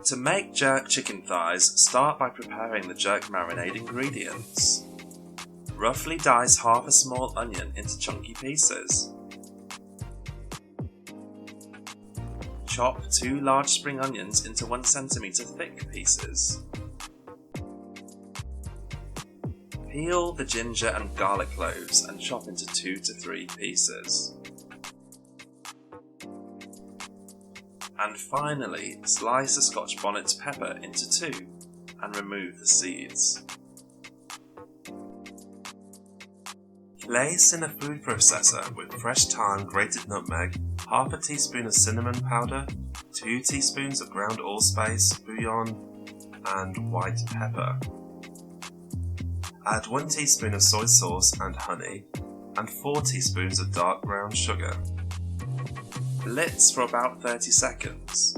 To make jerk chicken thighs, start by preparing the jerk marinade ingredients. Roughly dice half a small onion into chunky pieces. Chop 2 large spring onions into 1 cm thick pieces. Peel the ginger and garlic cloves and chop into 2 to 3 pieces. And finally, slice a scotch bonnet pepper into 2 and remove the seeds. Place in a food processor with fresh thyme, grated nutmeg, half a teaspoon of cinnamon powder, 2 teaspoons of ground allspice, bouillon, and white pepper. Add 1 teaspoon of soy sauce and honey, and 4 teaspoons of dark brown sugar. Blitz for about 30 seconds.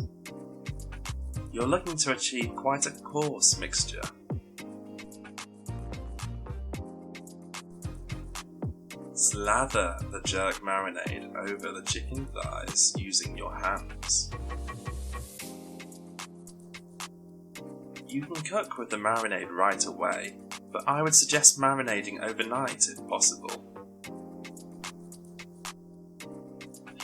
You're looking to achieve quite a coarse mixture. Slather the jerk marinade over the chicken thighs using your hands. You can cook with the marinade right away, but I would suggest marinating overnight if possible.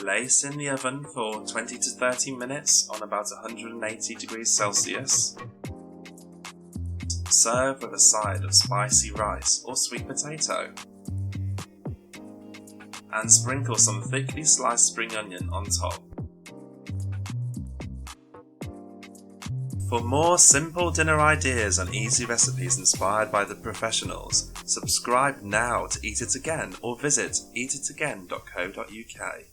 Place in the oven for 20 to 30 minutes on about 180 degrees Celsius. Serve with a side of spicy rice or sweet potato. And sprinkle some thickly sliced spring onion on top. For more simple dinner ideas and easy recipes inspired by the professionals, subscribe now to Eat It Again or visit eaititagain.co.uk.